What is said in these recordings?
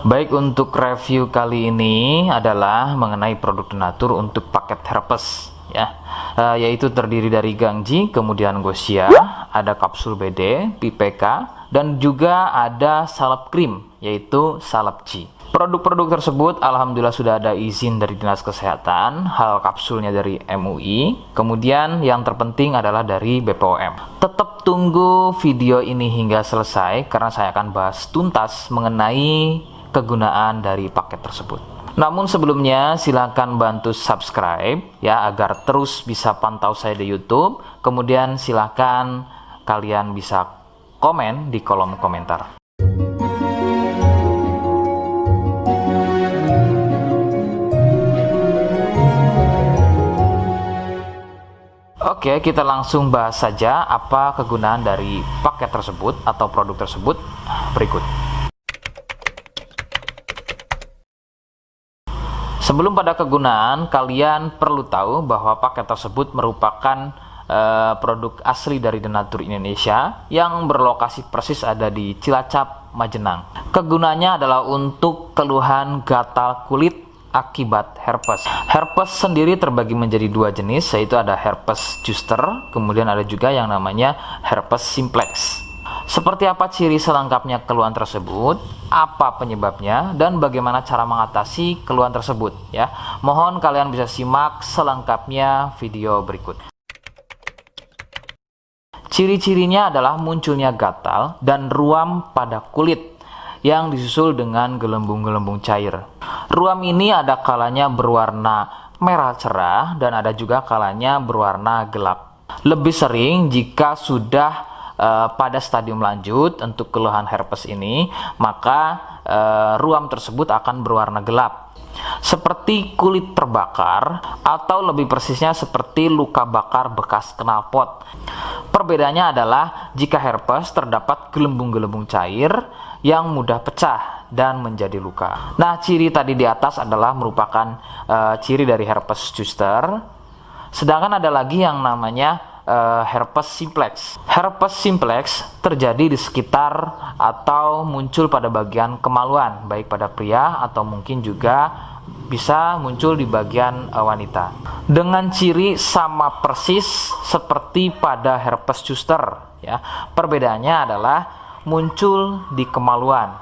Baik, untuk review kali ini adalah mengenai produk Denatur untuk paket herpes ya, yaitu terdiri dari Gangji, kemudian Gosia, ada kapsul BD, PPK, dan juga ada salep krim yaitu salep G. Produk-produk tersebut alhamdulillah sudah ada izin dari Dinas Kesehatan, hal kapsulnya dari MUI, kemudian yang terpenting adalah dari BPOM. Tetap tunggu video ini hingga selesai karena saya akan bahas tuntas mengenai kegunaan dari paket tersebut. Namun sebelumnya silahkan bantu subscribe ya agar terus bisa pantau saya di YouTube. Kemudian silahkan kalian bisa komen di kolom komentar. Oke, kita langsung bahas saja apa kegunaan dari paket tersebut atau produk tersebut berikut. Sebelum pada kegunaan, kalian perlu tahu bahwa paket tersebut merupakan produk asli dari Denatur Indonesia yang berlokasi persis ada di Cilacap, Majenang. Kegunaannya adalah untuk keluhan gatal kulit akibat herpes. Herpes sendiri terbagi menjadi dua jenis, yaitu ada herpes zoster, kemudian ada juga yang namanya herpes simplex. Seperti apa ciri selengkapnya keluhan tersebut, apa penyebabnya, dan bagaimana cara mengatasi keluhan tersebut ya. Mohon kalian bisa simak selengkapnya video berikut. Ciri-cirinya adalah munculnya gatal dan ruam pada kulit yang disusul dengan gelembung-gelembung cair. Ruam ini ada kalanya berwarna merah cerah dan ada juga kalanya berwarna gelap. Lebih sering jika sudah pada stadium lanjut untuk keluhan herpes ini, maka ruam tersebut akan berwarna gelap seperti kulit terbakar atau lebih persisnya seperti luka bakar bekas knalpot. Perbedaannya adalah jika herpes terdapat gelembung-gelembung cair yang mudah pecah dan menjadi luka. Nah, ciri tadi di atas adalah merupakan ciri dari herpes zoster. Sedangkan ada lagi yang namanya herpes simplex. Herpes simplex terjadi di sekitar atau muncul pada bagian kemaluan, baik pada pria atau mungkin juga bisa muncul di bagian wanita. Dengan ciri sama persis seperti pada herpes zoster ya. Perbedaannya adalah muncul di kemaluan.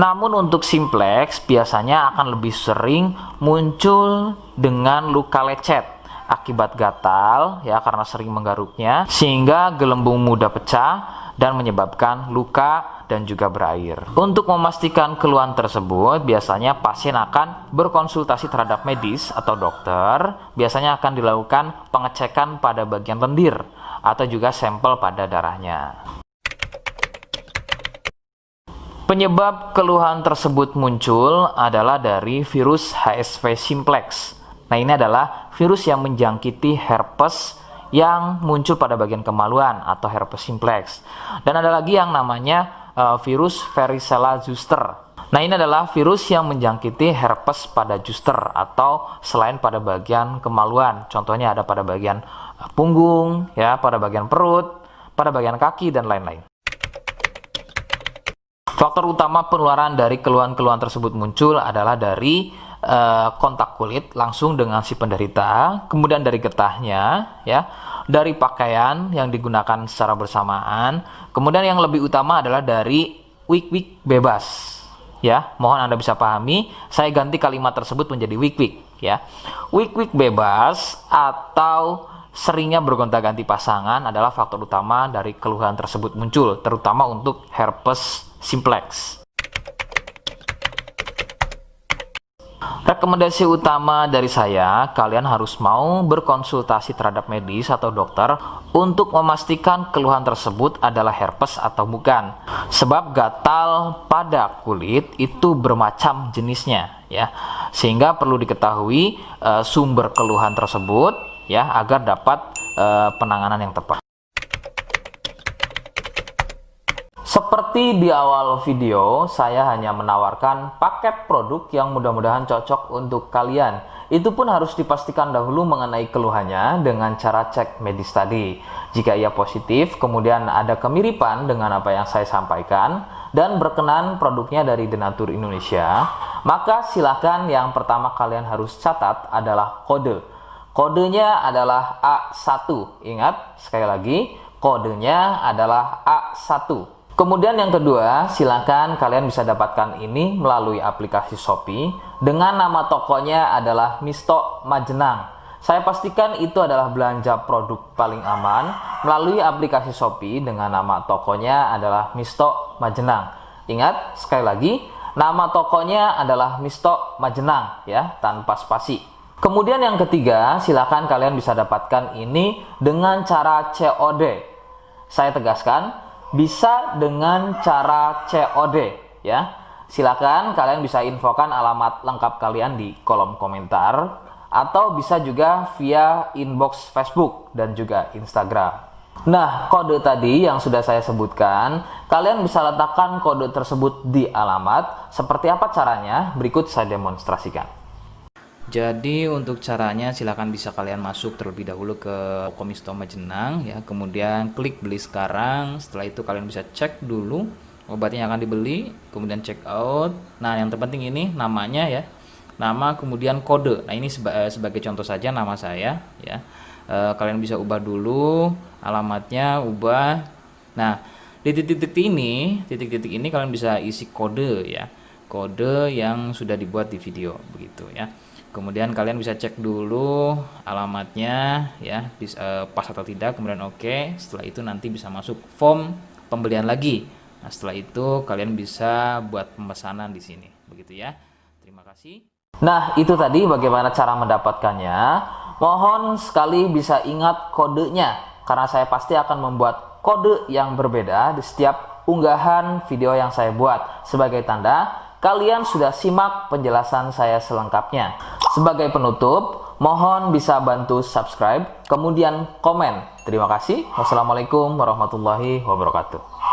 Namun untuk simplex biasanya akan lebih sering muncul dengan luka lecet akibat gatal ya, karena sering menggaruknya sehingga gelembung mudah pecah dan menyebabkan luka dan juga berair. Untuk memastikan keluhan tersebut, biasanya pasien akan berkonsultasi terhadap medis atau dokter. Biasanya akan dilakukan pengecekan pada bagian lendir atau juga sampel pada darahnya. Penyebab keluhan tersebut muncul adalah dari virus HSV simplex. Nah, ini adalah virus yang menjangkiti herpes yang muncul pada bagian kemaluan atau herpes simplex. Dan ada lagi yang namanya virus varicella zoster. Nah, ini adalah virus yang menjangkiti herpes pada zoster atau selain pada bagian kemaluan. Contohnya ada pada bagian punggung, ya, pada bagian perut, pada bagian kaki, dan lain-lain. Faktor utama penularan dari keluhan-keluhan tersebut muncul adalah dari kontak kulit langsung dengan si penderita, kemudian dari getahnya ya, dari pakaian yang digunakan secara bersamaan, kemudian yang lebih utama adalah dari wik-wik bebas ya. Mohon Anda bisa pahami, saya ganti kalimat tersebut menjadi wik-wik ya. Wik-wik bebas atau seringnya bergonta-ganti pasangan adalah faktor utama dari keluhan tersebut muncul, terutama untuk herpes simplex. Rekomendasi utama dari saya, kalian harus mau berkonsultasi terhadap medis atau dokter untuk memastikan keluhan tersebut adalah herpes atau bukan. Sebab gatal pada kulit itu bermacam jenisnya ya. Sehingga perlu diketahui sumber keluhan tersebut ya agar dapat penanganan yang tepat. Seperti di awal video, saya hanya menawarkan paket produk yang mudah-mudahan cocok untuk kalian. Itu pun harus dipastikan dahulu mengenai keluhannya dengan cara cek medis tadi. Jika ia positif, kemudian ada kemiripan dengan apa yang saya sampaikan, dan berkenan produknya dari Denatur Indonesia, maka silakan yang pertama kalian harus catat adalah kode. Kodenya adalah A1. Ingat, sekali lagi, kodenya adalah A1. Kemudian yang kedua, silakan kalian bisa dapatkan ini melalui aplikasi Shopee dengan nama tokonya adalah Misto Majenang. Saya pastikan itu adalah belanja produk paling aman melalui aplikasi Shopee dengan nama tokonya adalah Misto Majenang. Ingat, sekali lagi, nama tokonya adalah Misto Majenang ya, tanpa spasi. Kemudian yang ketiga, silakan kalian bisa dapatkan ini dengan cara COD. Saya tegaskan, bisa dengan cara COD ya. Silakan kalian bisa infokan alamat lengkap kalian di kolom komentar atau bisa juga via inbox Facebook dan juga Instagram. Nah, kode tadi yang sudah saya sebutkan, kalian bisa letakkan kode tersebut di alamat. Seperti apa caranya? Berikut saya demonstrasikan. Jadi untuk caranya silakan bisa kalian masuk terlebih dahulu ke Misto Majenang ya, kemudian klik beli sekarang. Setelah itu kalian bisa cek dulu obatnya yang akan dibeli, kemudian check out. Nah, yang terpenting ini namanya ya, nama kemudian kode. Nah, ini sebagai contoh saja nama saya ya. Kalian bisa ubah dulu alamatnya, ubah. Nah, di titik-titik ini kalian bisa isi kode ya, kode yang sudah dibuat di video begitu ya. Kemudian kalian bisa cek dulu alamatnya ya, pas atau tidak, kemudian oke. Setelah itu nanti bisa masuk form pembelian lagi. Nah, setelah itu kalian bisa buat pemesanan di sini begitu ya. Terima kasih. Nah, itu tadi bagaimana cara mendapatkannya. Mohon sekali bisa ingat kodenya, karena saya pasti akan membuat kode yang berbeda di setiap unggahan video yang saya buat sebagai tanda kalian sudah simak penjelasan saya selengkapnya. Sebagai penutup, mohon bisa bantu subscribe, kemudian komen. Terima kasih. Wassalamualaikum warahmatullahi wabarakatuh.